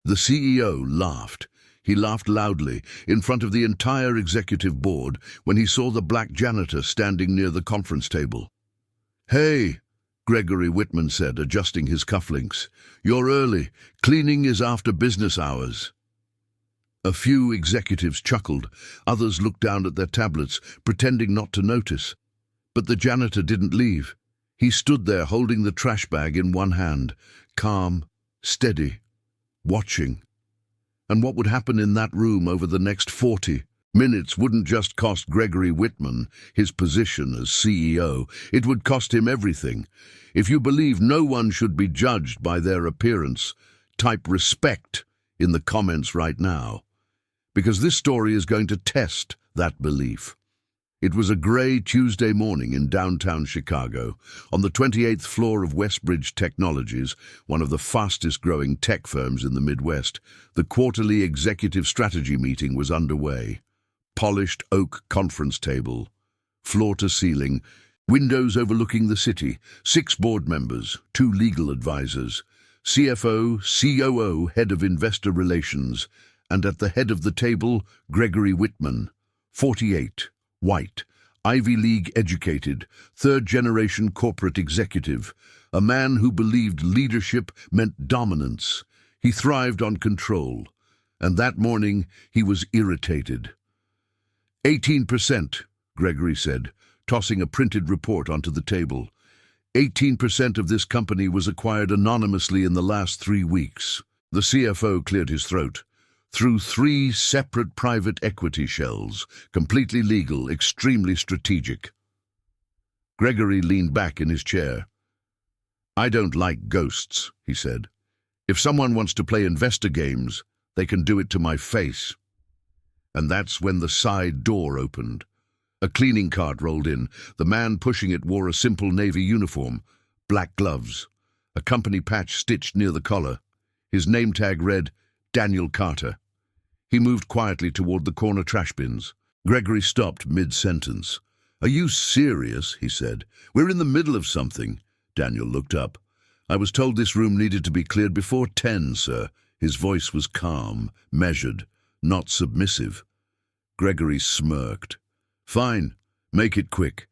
The CEO laughed. He laughed loudly, in front of the entire executive board, when he saw the black janitor standing near the conference table. "Hey," Gregory Whitman said, adjusting his cufflinks. "You're early. Cleaning is after business hours." A few executives chuckled. Others looked down at their tablets, pretending not to notice. But the janitor didn't leave. He stood there holding the trash bag in one hand, calm, steady, watching. And what would happen in that room over the next 40 minutes wouldn't just cost Gregory Whitman his position as CEO. It would cost him everything. If you believe no one should be judged by their appearance, type respect in the comments right now, because this story is going to test that belief. It was a gray Tuesday morning in downtown Chicago. On the 28th floor of Westbridge Technologies, one of the fastest-growing tech firms in the Midwest, the quarterly executive strategy meeting was underway. Polished oak conference table, floor to ceiling, windows overlooking the city, 6 board members, 2 legal advisors, CFO, COO, head of investor relations, and at the head of the table, Gregory Whitman, 48. White, Ivy League educated, third-generation corporate executive, a man who believed leadership meant dominance. He thrived on control, and that morning he was irritated. 18%, Gregory said, tossing a printed report onto the table. 18% of this company was acquired anonymously in the last 3 weeks. The CFO cleared his throat. Through 3 separate private equity shells, completely legal, extremely strategic. Gregory leaned back in his chair. "I don't like ghosts," he said. "If someone wants to play investor games, they can do it to my face." And that's when the side door opened. A cleaning cart rolled in. The man pushing it wore a simple navy uniform, black gloves, a company patch stitched near the collar. His name tag read, Daniel Carter. He moved quietly toward the corner trash bins. Gregory stopped mid-sentence. "Are you serious?" he said. "We're in the middle of something." Daniel looked up. "I was told this room needed to be cleared before 10, sir." His voice was calm, measured, not submissive. Gregory smirked. "Fine, make it quick.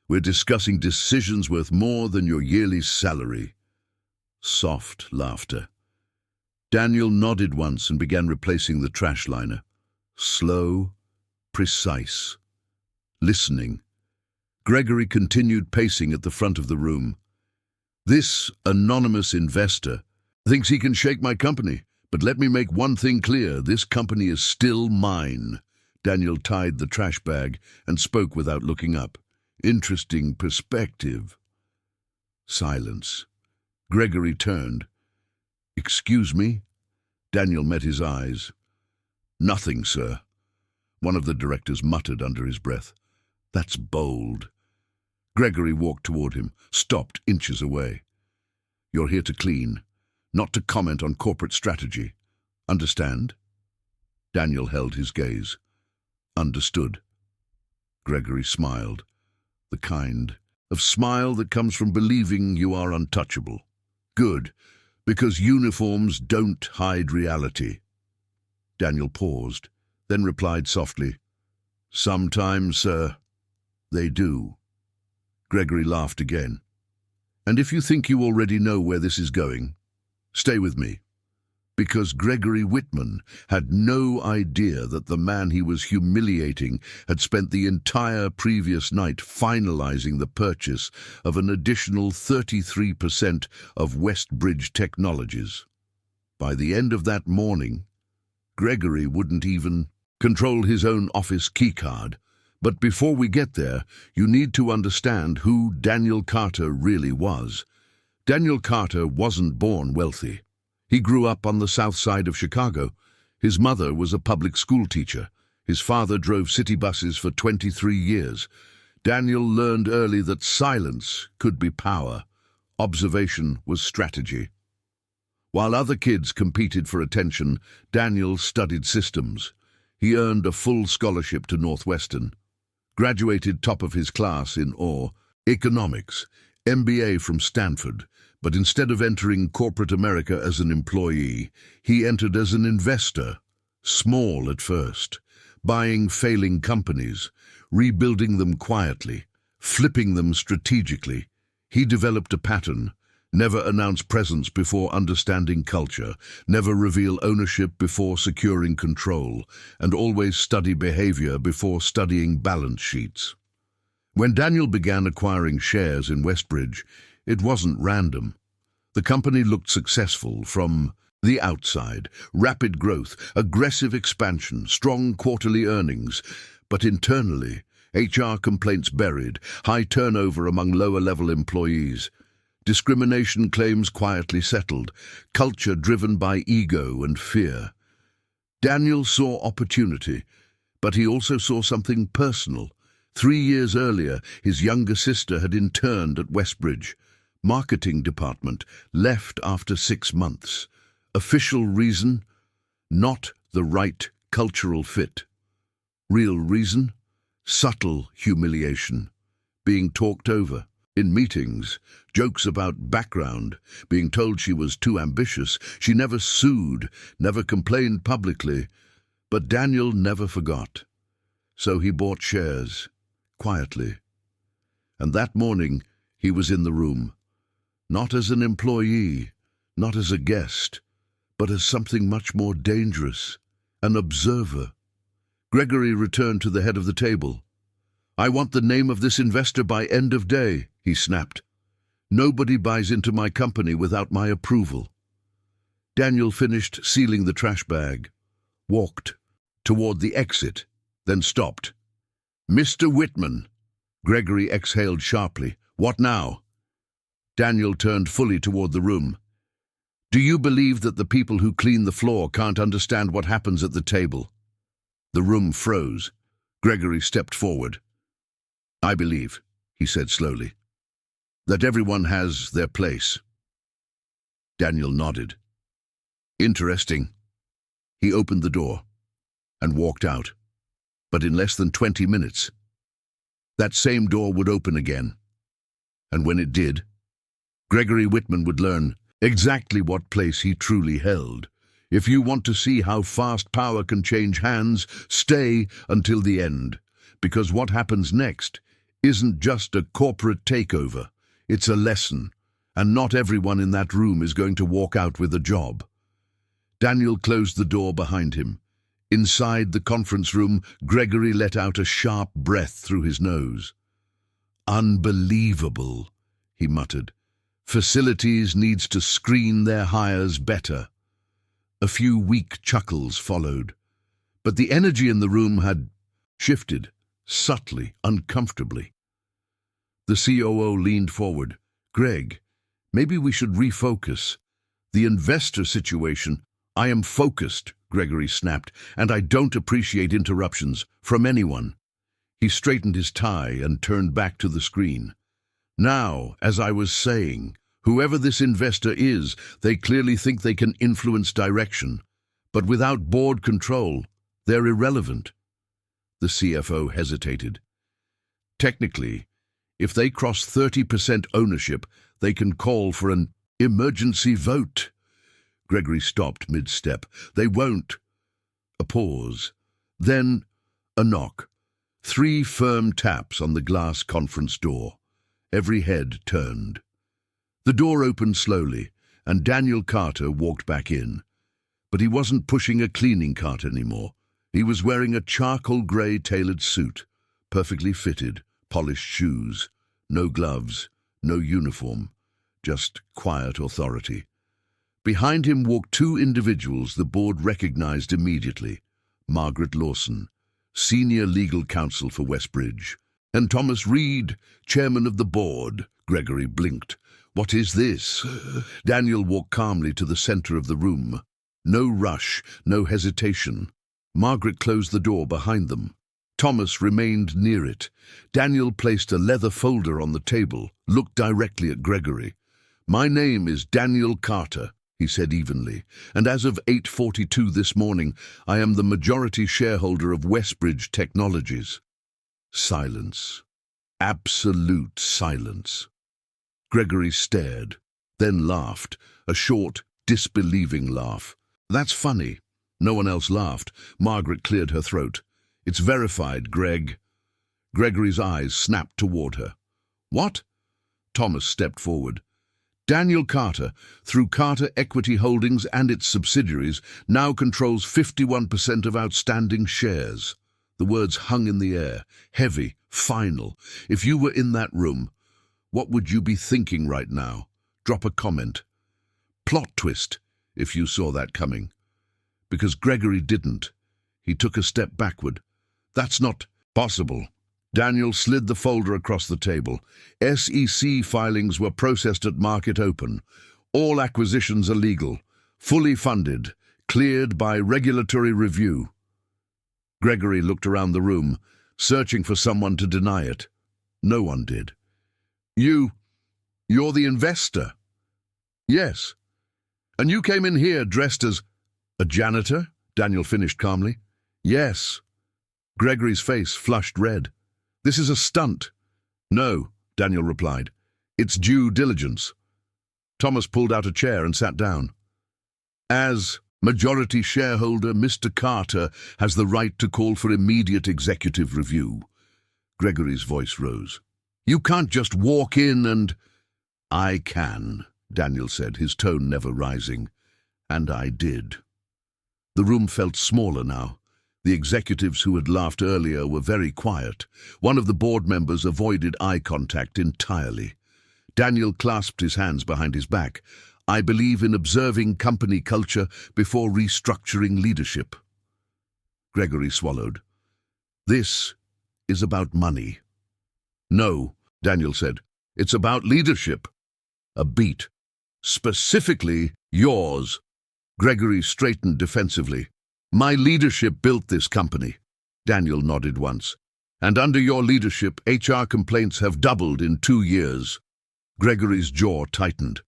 We're discussing decisions worth more than your yearly salary." Soft laughter. Daniel nodded once and began replacing the trash liner. Slow, precise, listening. Gregory continued pacing at the front of the room. "This anonymous investor thinks he can shake my company, but let me make one thing clear, this company is still mine." Daniel tied the trash bag and spoke without looking up. "Interesting perspective." Silence. Gregory turned. "Excuse me?" Daniel met his eyes. "Nothing, sir." One of the directors muttered under his breath. "That's bold." Gregory walked toward him, stopped inches away. "You're here to clean, not to comment on corporate strategy. Understand?" Daniel held his gaze. "Understood." Gregory smiled, the kind of smile that comes from believing you are untouchable. "Good. Because uniforms don't hide reality." Daniel paused, then replied softly, "Sometimes, sir, they do." Gregory laughed again. "And if you think you already know where this is going, stay with me." Because Gregory Whitman had no idea that the man he was humiliating had spent the entire previous night finalizing the purchase of an additional 33% of Westbridge Technologies. By the end of that morning, Gregory wouldn't even control his own office keycard. But before we get there, you need to understand who Daniel Carter really was. Daniel Carter wasn't born wealthy. He grew up on the south side of Chicago. His mother was a public school teacher. His father drove city buses for 23 years. Daniel learned early that silence could be power. Observation was strategy. While other kids competed for attention, Daniel studied systems. He earned a full scholarship to Northwestern. Graduated top of his class in economics, MBA from Stanford, But instead of entering corporate America as an employee, he entered as an investor, small at first, buying failing companies, rebuilding them quietly, flipping them strategically. He developed a pattern: never announce presence before understanding culture, never reveal ownership before securing control, and always study behavior before studying balance sheets. When Daniel began acquiring shares in Westbridge, it wasn't random. The company looked successful from the outside: rapid growth, aggressive expansion, strong quarterly earnings. But internally, HR complaints buried, high turnover among lower-level employees, discrimination claims quietly settled, culture driven by ego and fear. Daniel saw opportunity, but he also saw something personal. 3 years earlier, his younger sister had interned at Westbridge. Marketing department, left after 6 months. Official reason: not the right cultural fit. Real reason: subtle humiliation, being talked over. In meetings, jokes about background, being told she was too ambitious. She never sued, never complained publicly. But Daniel never forgot. So he bought shares, quietly. And that morning, he was in the room. Not as an employee, not as a guest, but as something much more dangerous: an observer. Gregory returned to the head of the table. "I want the name of this investor by end of day," he snapped. "Nobody buys into my company without my approval." Daniel finished sealing the trash bag, walked toward the exit, then stopped. "Mr. Whitman," Gregory exhaled sharply. "What now?" Daniel turned fully toward the room. "Do you believe that the people who clean the floor can't understand what happens at the table?" The room froze. Gregory stepped forward. "I believe," he said slowly, "that everyone has their place." Daniel nodded. "Interesting." He opened the door and walked out. But in less than 20 minutes, that same door would open again. And when it did, Gregory Whitman would learn exactly what place he truly held. If you want to see how fast power can change hands, stay until the end. Because what happens next isn't just a corporate takeover. It's a lesson. And not everyone in that room is going to walk out with a job. Daniel closed the door behind him. Inside the conference room, Gregory let out a sharp breath through his nose. "Unbelievable," he muttered. "Facilities needs to screen their hires better." A few weak chuckles followed, but the energy in the room had shifted, subtly, uncomfortably. The COO leaned forward. "Greg, maybe we should refocus. The investor situation—" "I am focused," Gregory snapped, "and I don't appreciate interruptions from anyone." He straightened his tie and turned back to the screen. "Now, as I was saying, whoever this investor is, they clearly think they can influence direction. But without board control, they're irrelevant." The CFO hesitated. "Technically, if they cross 30% ownership, they can call for an emergency vote." Gregory stopped mid-step. "They won't." A pause. Then a knock. 3 firm taps on the glass conference door. Every head turned. The door opened slowly, and Daniel Carter walked back in. But he wasn't pushing a cleaning cart anymore. He was wearing a charcoal grey tailored suit, perfectly fitted, polished shoes, no gloves, no uniform, just quiet authority. Behind him walked 2 individuals the board recognized immediately: Margaret Lawson, senior legal counsel for Westbridge, and Thomas Reed, chairman of the board. Gregory blinked. "What is this?" Daniel walked calmly to the center of the room. No rush, no hesitation. Margaret closed the door behind them. Thomas remained near it. Daniel placed a leather folder on the table, looked directly at Gregory. "My name is Daniel Carter," he said evenly, "and as of 8:42 this morning, I am the majority shareholder of Westbridge Technologies." Silence. Absolute silence. Gregory stared. then laughed, a short, disbelieving laugh. "That's funny." No one else laughed. Margaret cleared her throat. "It's verified, Greg." Gregory's eyes snapped toward her. "What?" Thomas stepped forward. "Daniel Carter, through Carter Equity Holdings and its subsidiaries, now controls 51% of outstanding shares." The words hung in the air, heavy, final. If you were in that room, what would you be thinking right now? Drop a comment. Plot twist, if you saw that coming. Because Gregory didn't. He took a step backward. "That's not possible." Daniel slid the folder across the table. SEC filings were processed at market open. All acquisitions are legal, fully funded, cleared by regulatory review. Gregory looked around the room, searching for someone to deny it. No one did. You're the investor." "Yes." "And you came in here dressed as a janitor?" Daniel finished calmly. "Yes." Gregory's face flushed red. "This is a stunt." "No," Daniel replied. "It's due diligence." Thomas pulled out a chair and sat down. "As majority shareholder, Mr. Carter has the right to call for immediate executive review." Gregory's voice rose. "You can't just walk in and—" "I can," Daniel said, his tone never rising. "And I did." The room felt smaller now. The executives who had laughed earlier were very quiet. One of the board members avoided eye contact entirely. Daniel clasped his hands behind his back. "I believe in observing company culture before restructuring leadership." Gregory swallowed. "This is about money." "No," Daniel said. "It's about leadership." A beat. "Specifically yours." Gregory straightened defensively. "My leadership built this company." Daniel nodded once. "And under your leadership, HR complaints have doubled in 2 years." Gregory's jaw tightened.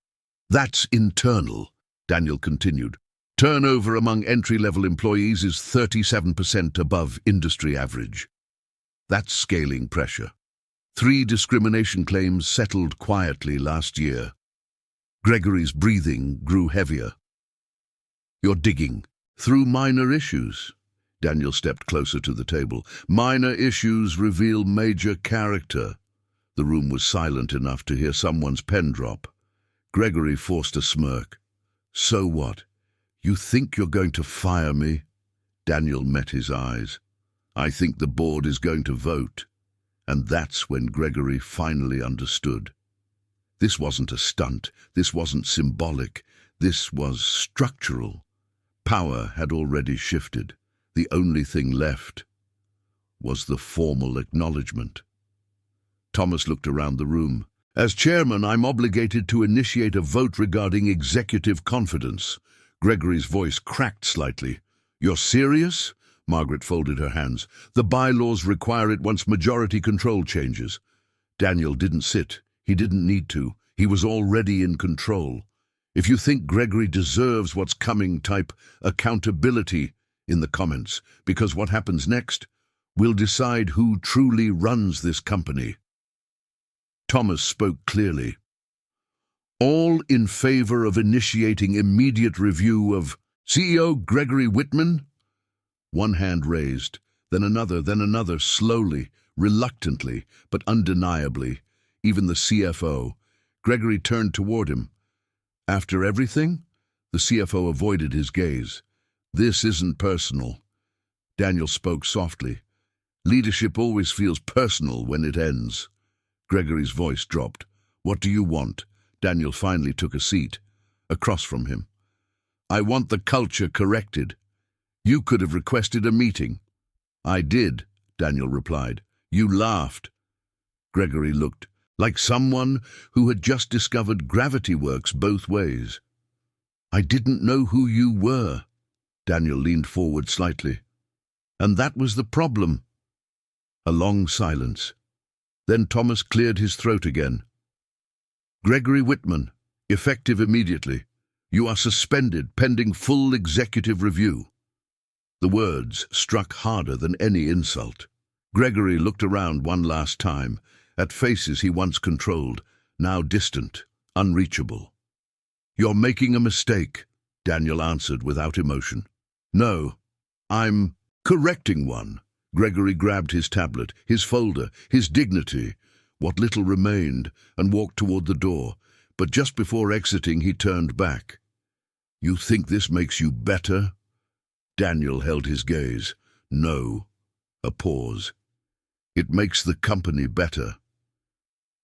"That's internal," Daniel continued. "Turnover among entry-level employees is 37% above industry average." That's scaling pressure. 3 discrimination claims settled quietly last year. Gregory's breathing grew heavier. "You're digging through minor issues." Daniel stepped closer to the table. "Minor issues reveal major character." The room was silent enough to hear someone's pen drop. Gregory forced a smirk. "So what? You think you're going to fire me?" Daniel met his eyes. "I think the board is going to vote." And that's when Gregory finally understood. This wasn't a stunt. This wasn't symbolic. This was structural. Power had already shifted. The only thing left was the formal acknowledgement. Thomas looked around the room. "As chairman, I'm obligated to initiate a vote regarding executive confidence." Gregory's voice cracked slightly. "You're serious?" Margaret folded her hands. "The bylaws require it once majority control changes." Daniel didn't sit. He didn't need to. He was already in control. "If you think Gregory deserves what's coming, type accountability in the comments, because what happens next will decide who truly runs this company." Thomas spoke clearly. "All in favor of initiating immediate review of CEO Gregory Whitman?" One hand raised, then another, slowly, reluctantly, but undeniably. Even the CFO. Gregory turned toward him. "After everything?" The CFO avoided his gaze. "This isn't personal." Daniel spoke softly. "Leadership always feels personal when it ends." Gregory's voice dropped. "What do you want?" Daniel finally took a seat, across from him. "I want the culture corrected." "You could have requested a meeting." "I did," Daniel replied. "You laughed." Gregory looked like someone who had just discovered gravity works both ways. "I didn't know who you were." Daniel leaned forward slightly. "And that was the problem." A long silence. Then Thomas cleared his throat again. "Gregory Whitman, effective immediately. You are suspended pending full executive review." The words struck harder than any insult. Gregory looked around one last time, at faces he once controlled, now distant, unreachable. "You're making a mistake," Daniel answered without emotion. "No, I'm correcting one." Gregory grabbed his tablet, his folder, his dignity, what little remained, and walked toward the door. But just before exiting, he turned back. "You think this makes you better?" Daniel held his gaze. "No." A pause. "It makes the company better."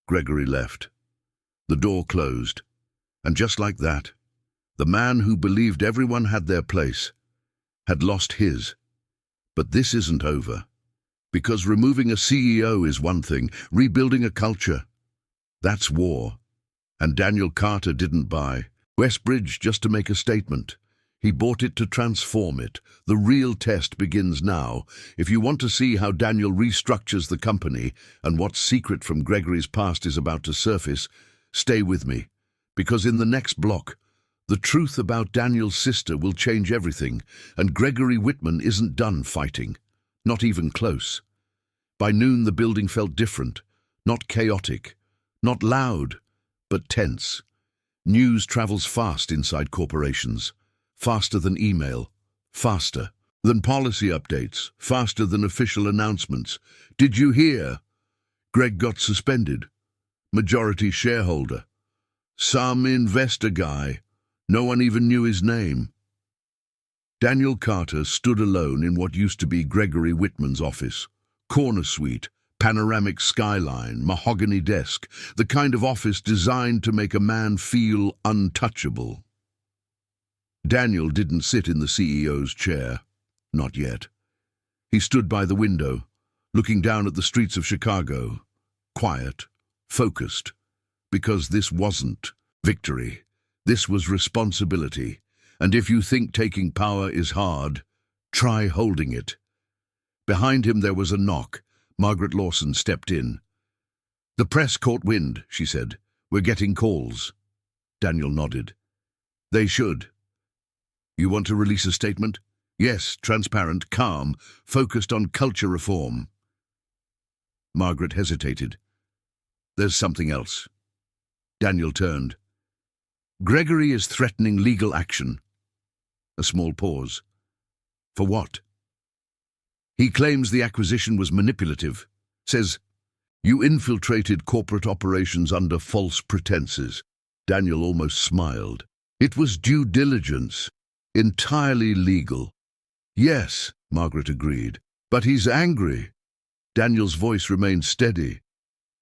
Gregory left. The door closed. And just like that, the man who believed everyone had their place had lost his. But this isn't over. Because removing a CEO is one thing, rebuilding a culture, that's war. And Daniel Carter didn't buy Westbridge just to make a statement. He bought it to transform it. The real test begins now. If you want to see how Daniel restructures the company and what secret from Gregory's past is about to surface, stay with me. Because in the next block, the truth about Daniel's sister will change everything, and Gregory Whitman isn't done fighting. Not even close. By noon, the building felt different. Not chaotic. Not loud, but tense. News travels fast inside corporations. Faster than email. Faster than policy updates. Faster than official announcements. "Did you hear? Greg got suspended. Majority shareholder. Some investor guy. No one even knew his name." Daniel Carter stood alone in what used to be Gregory Whitman's office. Corner suite, panoramic skyline, mahogany desk, the kind of office designed to make a man feel untouchable. Daniel didn't sit in the CEO's chair. Not yet. He stood by the window, looking down at the streets of Chicago. Quiet, focused. Because this wasn't victory. This was responsibility. And if you think taking power is hard, try holding it. Behind him there was a knock. Margaret Lawson stepped in. "The press caught wind," she said. "We're getting calls." Daniel nodded. "They should." "You want to release a statement?" "Yes, transparent, calm, focused on culture reform." Margaret hesitated. "There's something else." Daniel turned. "Gregory is threatening legal action." A small pause. "For what?" "He claims the acquisition was manipulative. Says, you infiltrated corporate operations under false pretenses." Daniel almost smiled. "It was due diligence. Entirely legal." "Yes," Margaret agreed. "But he's angry." Daniel's voice remained steady.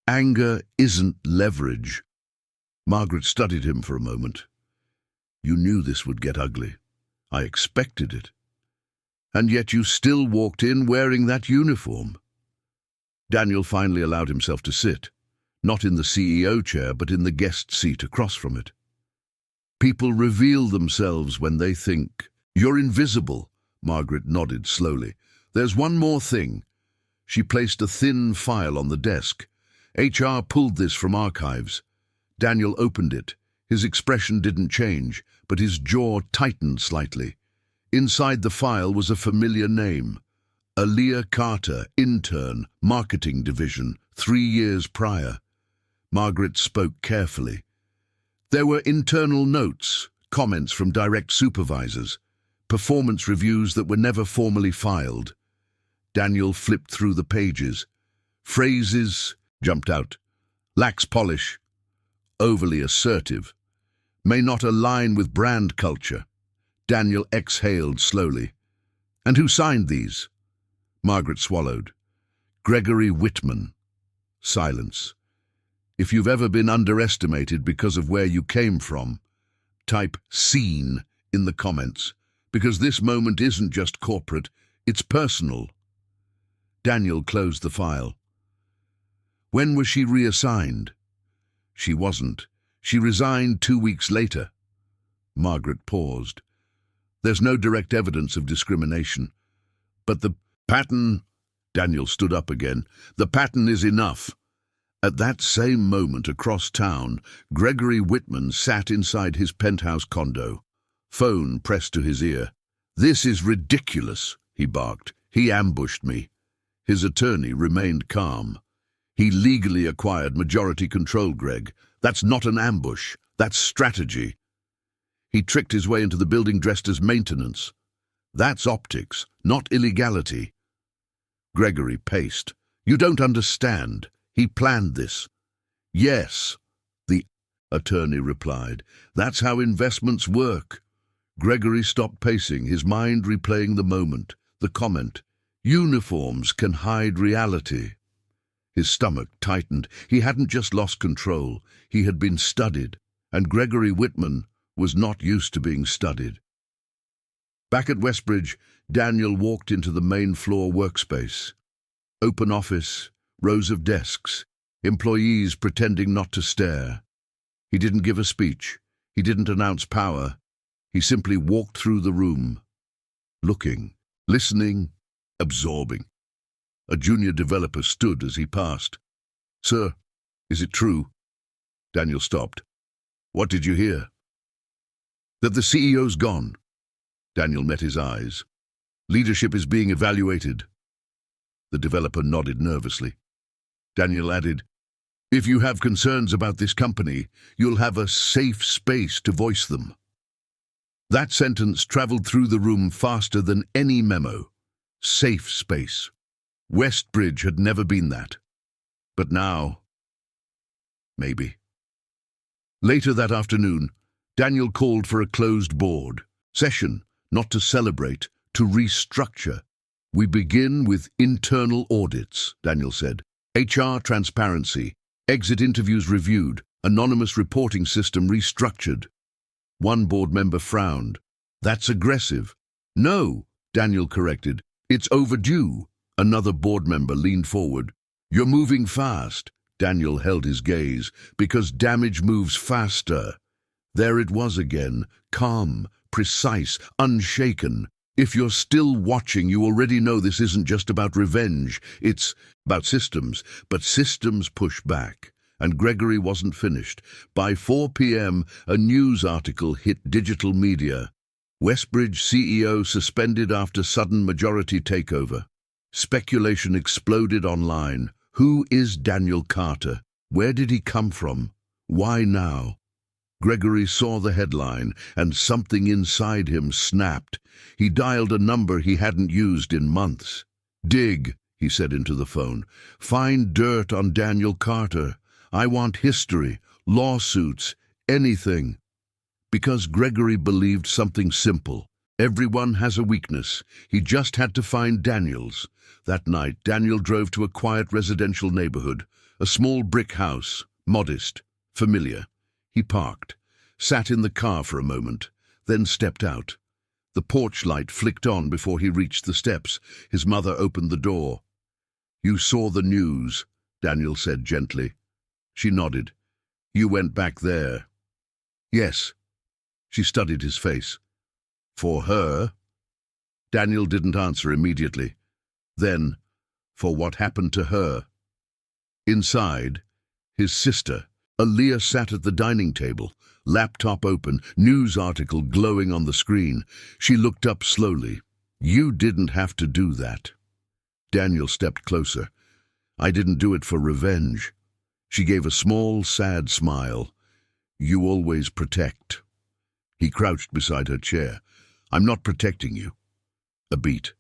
"Anger isn't leverage." Margaret studied him for a moment. "You knew this would get ugly. I expected it. And yet you still walked in wearing that uniform." Daniel finally allowed himself to sit, not in the CEO chair, but in the guest seat across from it. "People reveal themselves when they think. You're invisible." Margaret nodded slowly. "There's one more thing." She placed a thin file on the desk. HR pulled this from archives. Daniel opened it. His expression didn't change, but his jaw tightened slightly. Inside the file was a familiar name. Aaliyah Carter, intern, marketing division, 3 years prior. Margaret spoke carefully. There were internal notes, comments from direct supervisors, performance reviews that were never formally filed. Daniel flipped through the pages. Phrases jumped out. Lacks polish. Overly assertive. May not align with brand culture. Daniel exhaled slowly. "And who signed these?" Margaret swallowed. "Gregory Whitman." Silence. "If you've ever been underestimated because of where you came from, type "seen" in the comments, because this moment isn't just corporate, it's personal." Daniel closed the file. "When was she reassigned?" "She wasn't. She resigned 2 weeks later." Margaret paused. "There's no direct evidence of discrimination. But the pattern—" Daniel stood up again. "The pattern is enough." At that same moment across town, Gregory Whitman sat inside his penthouse condo. Phone pressed to his ear. "This is ridiculous," he barked. "He ambushed me." His attorney remained calm. "He legally acquired majority control, Greg. That's not an ambush. That's strategy." He tricked his way into the building dressed as maintenance. That's optics, not illegality. Gregory paced. You don't understand. He planned this. Yes, the attorney replied. That's how investments work. Gregory stopped pacing, his mind replaying the moment, the comment. Uniforms can hide reality. His stomach tightened. He hadn't just lost control. He had been studied, and Gregory Whitman was not used to being studied. Back at Westbridge, Daniel walked into the main floor workspace. Open office, rows of desks, employees pretending not to stare. He didn't give a speech. He didn't announce power. He simply walked through the room, looking, listening, absorbing. A junior developer stood as he passed. Sir, is it true? Daniel stopped. What did you hear? That the CEO's gone. Daniel met his eyes. Leadership is being evaluated. The developer nodded nervously. Daniel added, if you have concerns about this company, you'll have a safe space to voice them. That sentence traveled through the room faster than any memo. Safe space. Westbridge had never been that. But now, maybe. Later that afternoon, Daniel called for a closed board session, not to celebrate, to restructure. We begin with internal audits, Daniel said. HR transparency, exit interviews reviewed, anonymous reporting system restructured. One board member frowned. That's aggressive. No, Daniel corrected. It's overdue. Another board member leaned forward. You're moving fast. Daniel held his gaze. Because damage moves faster. There it was again, calm, precise, unshaken. If you're still watching, you already know this isn't just about revenge. It's about systems. But systems push back. And Gregory wasn't finished. By 4 p.m., a news article hit digital media. Westbridge CEO suspended after sudden majority takeover. Speculation exploded online. Who is Daniel Carter? Where did he come from? Why now? Gregory saw the headline, and something inside him snapped. He dialed a number he hadn't used in months. Dig, he said into the phone. Find dirt on Daniel Carter. I want history, lawsuits, anything. Because Gregory believed something simple. Everyone has a weakness. He just had to find Daniel's. That night, Daniel drove to a quiet residential neighborhood, a small brick house, modest, familiar. He parked, sat in the car for a moment, then stepped out. The porch light flicked on before he reached the steps. His mother opened the door. You saw the news, Daniel said gently. She nodded. You went back there. Yes. She studied his face. For her? Daniel didn't answer immediately. Then, for what happened to her? Inside, his sister, Aaliyah, sat at the dining table, laptop open, news article glowing on the screen. She looked up slowly. You didn't have to do that. Daniel stepped closer. I didn't do it for revenge. She gave a small, sad smile. You always protect. He crouched beside her chair. I'm not protecting you. A beat.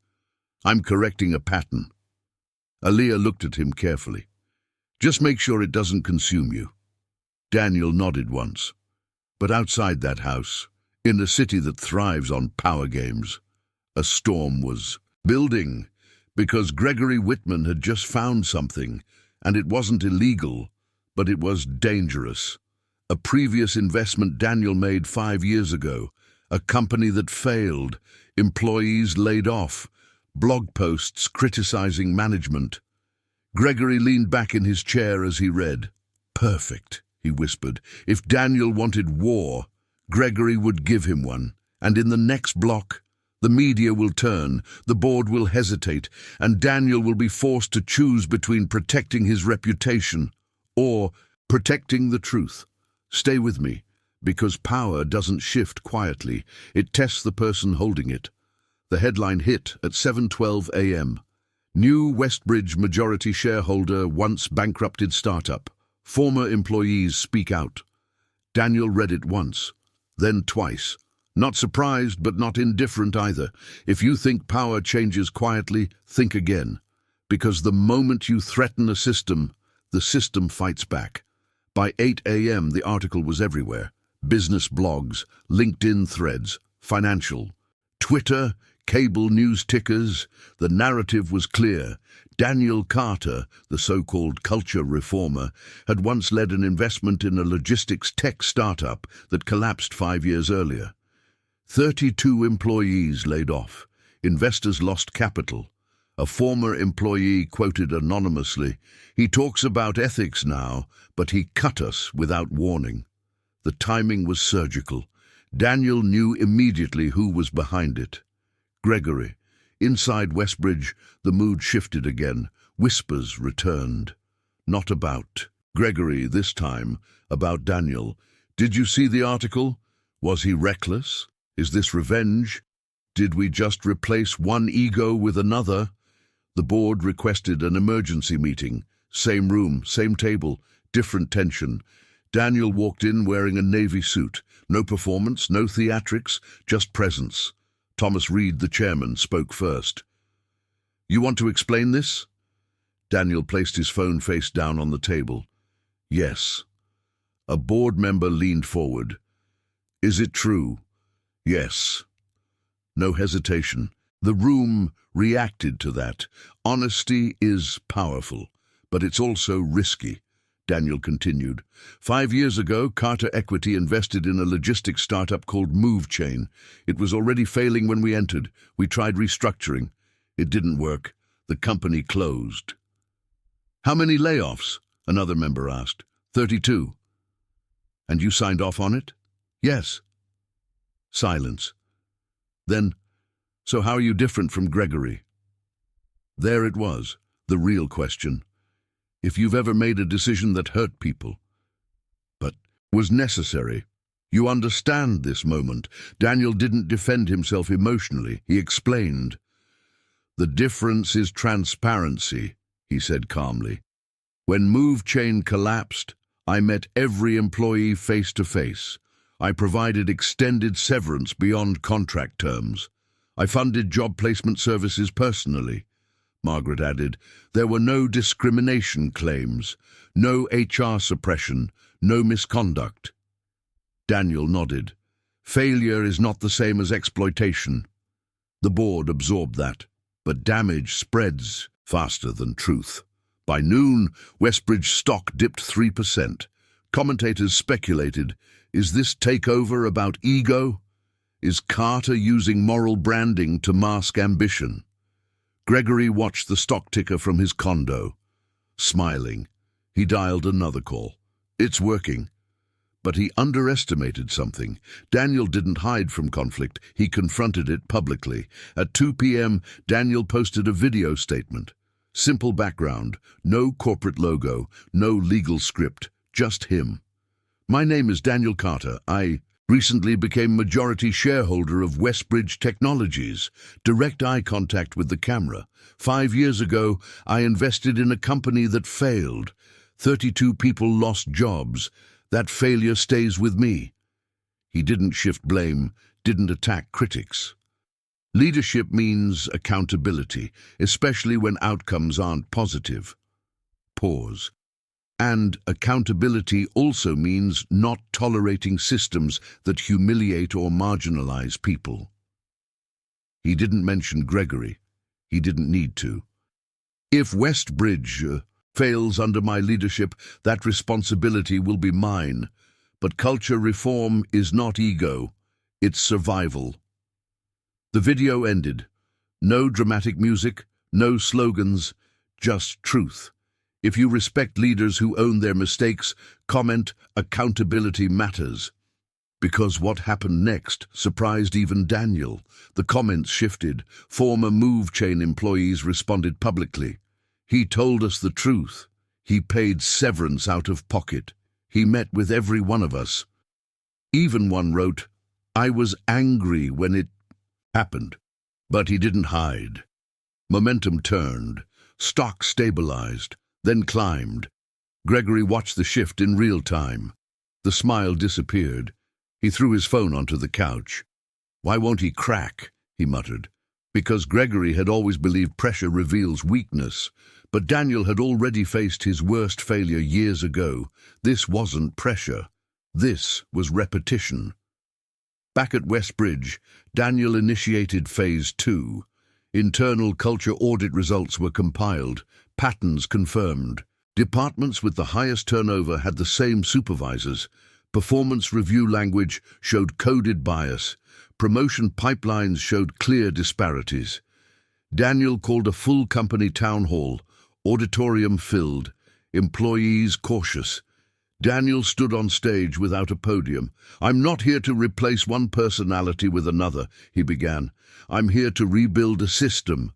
I'm correcting a pattern. Aaliyah looked at him carefully. Just make sure it doesn't consume you. Daniel nodded once. But outside that house, in a city that thrives on power games, a storm was building, because Gregory Whitman had just found something, and it wasn't illegal, but it was dangerous. A previous investment Daniel made 5 years ago, a company that failed, employees laid off, blog posts criticizing management. Gregory leaned back in his chair as he read. Perfect, he whispered. If Daniel wanted war, Gregory would give him one. And in the next block, the media will turn, the board will hesitate, and Daniel will be forced to choose between protecting his reputation or protecting the truth. Stay with me, because power doesn't shift quietly. It tests the person holding it. The headline hit at 7:12 a.m. New Westbridge majority shareholder, once bankrupted startup. Former employees speak out. Daniel read it once. then twice. Not surprised, but not indifferent either. If you think power changes quietly, think again. Because the moment you threaten a system, the system fights back. By 8 a.m., the article was everywhere. Business blogs, LinkedIn threads, financial, Twitter, cable news tickers. The narrative was clear. Daniel Carter, the so-called culture reformer, had once led an investment in a logistics tech startup that collapsed 5 years earlier. 32 employees laid off. Investors lost capital. A former employee quoted anonymously, "He talks about ethics now, but he cut us without warning." The timing was surgical. Daniel knew immediately who was behind it. Gregory. Inside Westbridge, the mood shifted again. Whispers returned. Not about Gregory this time, about Daniel. "Did you see the article? Was he reckless? Is this revenge? Did we just replace one ego with another?" The board requested an emergency meeting. Same room, same table, different tension. Daniel walked in wearing a navy suit. No performance, no theatrics, just presence. Thomas Reed, the chairman, spoke first. "You want to explain this?" Daniel placed his phone face down on the table. "Yes." A board member leaned forward. "Is it true?" "Yes." No hesitation. The room reacted to that. Honesty is powerful, but it's also risky. Daniel continued. 5 years ago, Carter Equity invested in a logistics startup called MoveChain. It was already failing when we entered. We tried restructuring. It didn't work. The company closed. "How many layoffs?" another member asked. 32. "And you signed off on it?" "Yes." Silence. Then, "So how are you different from Gregory?" There it was, the real question. If you've ever made a decision that hurt people, but was necessary, you understand this moment. Daniel didn't defend himself emotionally. He explained. "The difference is transparency," he said calmly. "When MoveChain collapsed, I met every employee face to face. I provided extended severance beyond contract terms. I funded job placement services personally." Margaret added, "There were no discrimination claims, no HR suppression, no misconduct." Daniel nodded. "Failure is not the same as exploitation." The board absorbed that, but damage spreads faster than truth. By noon, Westbridge stock dipped 3%. Commentators speculated, is this takeover about ego? Is Carter using moral branding to mask ambition? Gregory watched the stock ticker from his condo. Smiling, he dialed another call. It's working. But he underestimated something. Daniel didn't hide from conflict. He confronted it publicly. At 2 p.m., Daniel posted a video statement. Simple background, no corporate logo, no legal script, just him. "My name is Daniel Carter. I recently became majority shareholder of Westbridge Technologies. Direct eye contact with the camera. 5 years ago, I invested in a company that failed. 32 people lost jobs. That failure stays with me." He didn't shift blame, didn't attack critics. Leadership means accountability, especially when outcomes aren't positive. Pause. And accountability also means not tolerating systems that humiliate or marginalize people. He didn't mention Gregory. He didn't need to. "If Westbridge fails under my leadership, that responsibility will be mine. But culture reform is not ego, it's survival." The video ended. No dramatic music, no slogans, just truth. If you respect leaders who own their mistakes, comment, "Accountability matters." Because what happened next surprised even Daniel. The comments shifted. Former MoveChain employees responded publicly. "He told us the truth. He paid severance out of pocket. He met with every one of us." Even one wrote, "I was angry when it happened." But he didn't hide. Momentum turned. Stock stabilized, then climbed. Gregory watched the shift in real time. The smile disappeared. He threw his phone onto the couch. "Why won't he crack?" he muttered. Because Gregory had always believed pressure reveals weakness. But Daniel had already faced his worst failure years ago. This wasn't pressure. This was repetition. Back at Westbridge, Daniel initiated Phase 2. Internal culture audit results were compiled, patterns confirmed. Departments with the highest turnover had the same supervisors. Performance review language showed coded bias. Promotion pipelines showed clear disparities. Daniel called a full company town hall, auditorium filled, employees cautious. Daniel stood on stage without a podium. "I'm not here to replace one personality with another," he began. "I'm here to rebuild a system."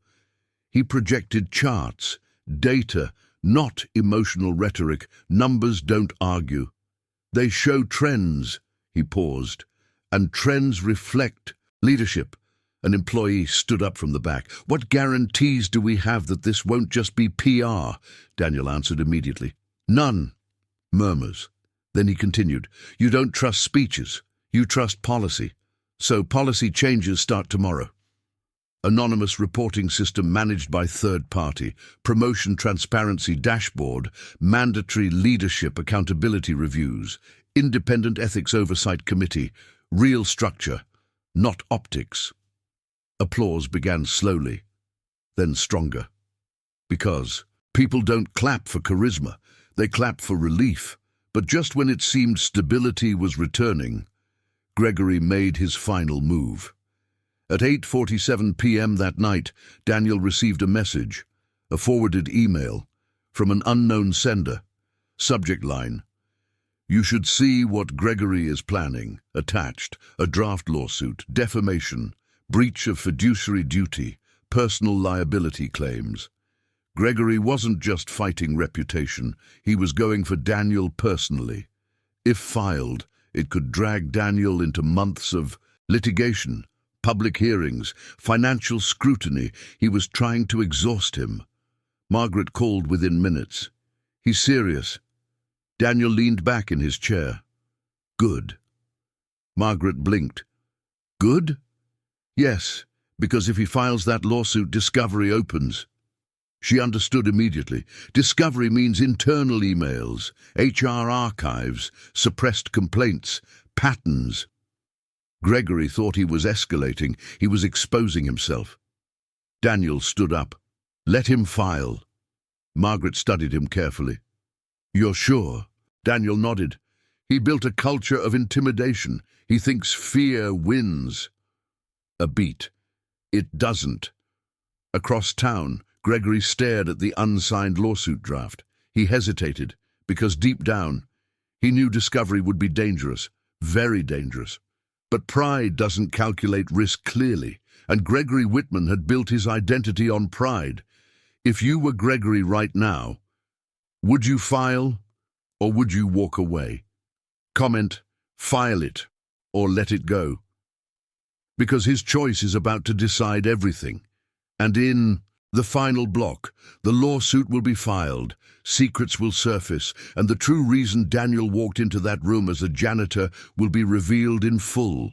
He projected charts, data, not emotional rhetoric. Numbers don't argue. They show trends. He paused. And trends reflect leadership. An employee stood up from the back. "What guarantees do we have that this won't just be PR?" Daniel answered immediately. "None." Murmurs. Then he continued. "You don't trust speeches. You trust policy. So policy changes start tomorrow." Anonymous reporting system managed by third party, promotion transparency dashboard, mandatory leadership accountability reviews, independent ethics oversight committee, real structure, not optics. Applause began slowly, then stronger. Because people don't clap for charisma, they clap for relief. But just when it seemed stability was returning, Gregory made his final move. At 8:47 p.m. that night, Daniel received a message, a forwarded email, from an unknown sender. Subject line: "You should see what Gregory is planning." Attached, a draft lawsuit, defamation, breach of fiduciary duty, personal liability claims. Gregory wasn't just fighting reputation, he was going for Daniel personally. If filed, it could drag Daniel into months of litigation, public hearings, financial scrutiny. He was trying to exhaust him. Margaret called within minutes. "He's serious." Daniel leaned back in his chair. "Good." Margaret blinked. "Good?" "Yes, because if he files that lawsuit, discovery opens." She understood immediately. Discovery means internal emails, HR archives, suppressed complaints, patterns. Gregory thought he was escalating. He was exposing himself. Daniel stood up. "Let him file." Margaret studied him carefully. "You're sure?" Daniel nodded. "He built a culture of intimidation. He thinks fear wins." A beat. It doesn't. Across town, Gregory stared at the unsigned lawsuit draft. He hesitated, because deep down, he knew discovery would be dangerous, very dangerous. But pride doesn't calculate risk clearly, and Gregory Whitman had built his identity on pride. If you were Gregory right now, would you file, or would you walk away? Comment, "File it," or "Let it go." Because his choice is about to decide everything. And in the final block, the lawsuit will be filed, secrets will surface, and the true reason Daniel walked into that room as a janitor will be revealed in full.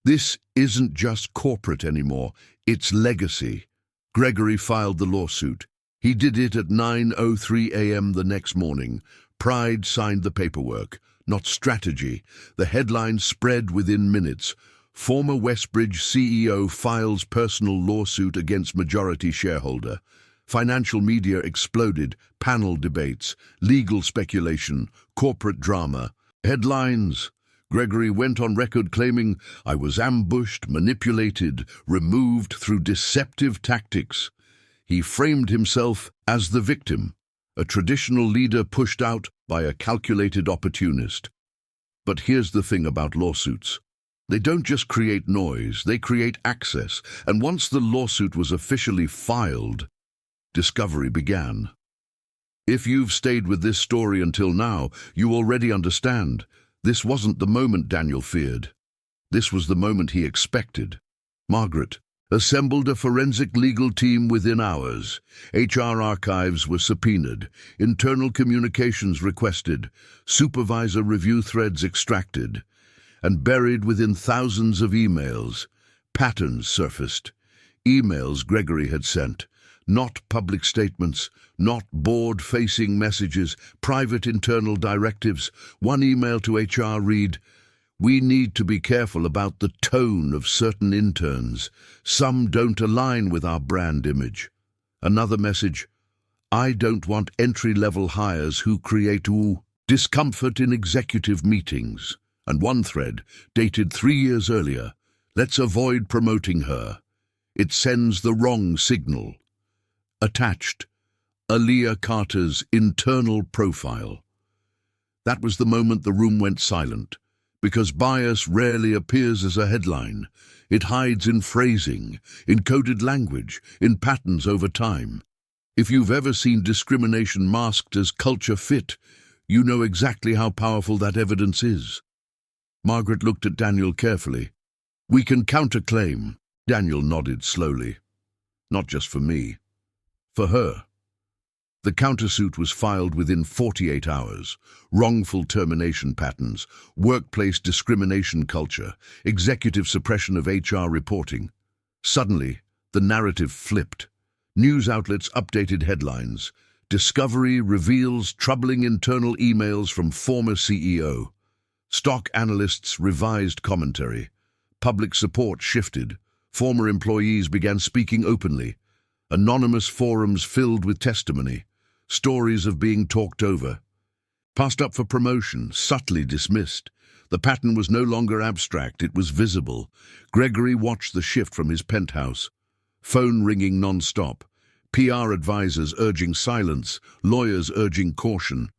This isn't just corporate anymore, it's legacy. Gregory filed the lawsuit. He did it at 9:03 a.m. the next morning. Pride signed the paperwork, not strategy. The headline spread within minutes. Former Westbridge CEO files personal lawsuit against majority shareholder. Financial media exploded, panel debates, legal speculation, corporate drama. Headlines. Gregory went on record claiming, "I was ambushed, manipulated, removed through deceptive tactics." He framed himself as the victim, a traditional leader pushed out by a calculated opportunist. But here's the thing about lawsuits. They don't just create noise, they create access. And once the lawsuit was officially filed, discovery began. If you've stayed with this story until now, you already understand. This wasn't the moment Daniel feared. This was the moment he expected. Margaret assembled a forensic legal team within hours. HR archives were subpoenaed, internal communications requested, supervisor review threads extracted. and buried within thousands of emails, patterns surfaced. Emails Gregory had sent, not public statements, not board-facing messages, private internal directives. One email to HR read, "We need to be careful about the tone of certain interns. Some don't align with our brand image." Another message, "I don't want entry-level hires who create discomfort in executive meetings." And one thread, dated 3 years earlier, "Let's avoid promoting her. It sends the wrong signal." Attached, Aaliyah Carter's internal profile. That was the moment the room went silent, because bias rarely appears as a headline. It hides in phrasing, in coded language, in patterns over time. If you've ever seen discrimination masked as culture fit, you know exactly how powerful that evidence is. Margaret looked at Daniel carefully. "We can counterclaim." Daniel nodded slowly. "Not just for me. For her." The countersuit was filed within 48 hours. Wrongful termination patterns, workplace discrimination culture, executive suppression of HR reporting. Suddenly, the narrative flipped. News outlets updated headlines. Discovery reveals troubling internal emails from former CEO. Stock analysts revised commentary. Public support shifted. Former employees began speaking openly. Anonymous forums filled with testimony. Stories of being talked over. Passed up for promotion, subtly dismissed. The pattern was no longer abstract, it was visible. Gregory watched the shift from his penthouse. Phone ringing non-stop. PR advisors urging silence, lawyers urging caution.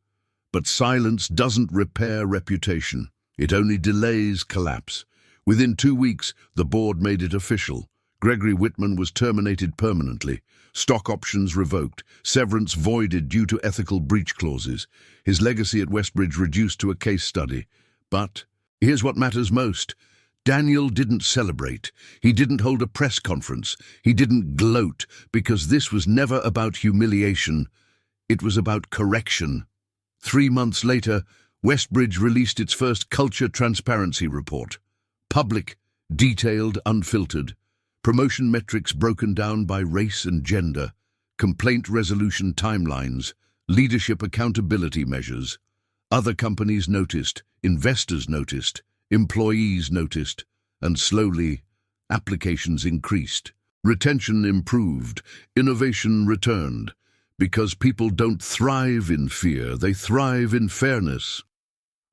But silence doesn't repair reputation. It only delays collapse. Within 2 weeks, the board made it official. Gregory Whitman was terminated permanently. Stock options revoked. Severance voided due to ethical breach clauses. His legacy at Westbridge reduced to a case study. But here's what matters most. Daniel didn't celebrate. He didn't hold a press conference. He didn't gloat, because this was never about humiliation. It was about correction. 3 months later, Westbridge released its first culture transparency report. Public, detailed, unfiltered. Promotion metrics broken down by race and gender. Complaint resolution timelines. Leadership accountability measures. Other companies noticed. Investors noticed. Employees noticed. And slowly, applications increased. Retention improved. Innovation returned. Because people don't thrive in fear, they thrive in fairness.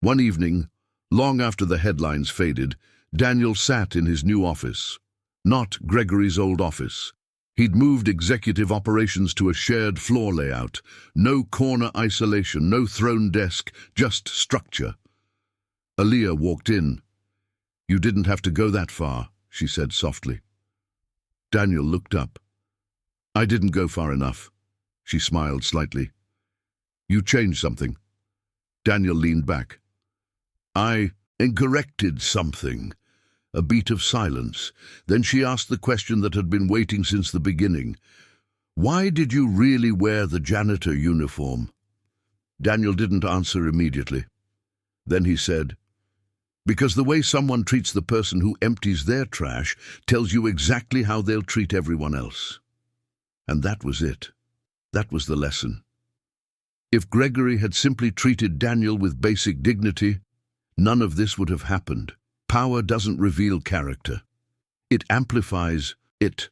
One evening, long after the headlines faded, Daniel sat in his new office. Not Gregory's old office. He'd moved executive operations to a shared floor layout. No corner isolation, no throne desk, just structure. Aaliyah walked in. "You didn't have to go that far," she said softly. Daniel looked up. "I didn't go far enough." She smiled slightly. "You changed something." Daniel leaned back. "I corrected something." A beat of silence. Then she asked the question that had been waiting since the beginning. "Why did you really wear the janitor uniform?" Daniel didn't answer immediately. Then he said, "Because the way someone treats the person who empties their trash tells you exactly how they'll treat everyone else." And that was it. That was the lesson. If Gregory had simply treated Daniel with basic dignity, none of this would have happened. Power doesn't reveal character. It amplifies it.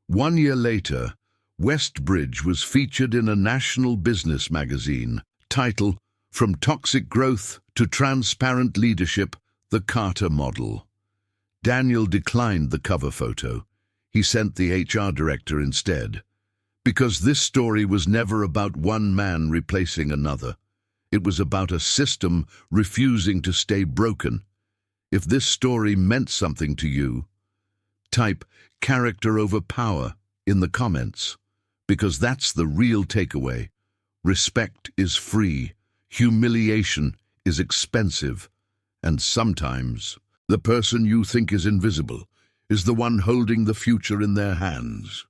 1 year later, Westbridge was featured in a national business magazine. Title, "From Toxic Growth to Transparent Leadership, the Carter Model." Daniel declined the cover photo. He sent the HR director instead. Because this story was never about one man replacing another. It was about a system refusing to stay broken. If this story meant something to you, type "character over power" in the comments, because that's the real takeaway. Respect is free, humiliation is expensive, and sometimes the person you think is invisible is the one holding the future in their hands.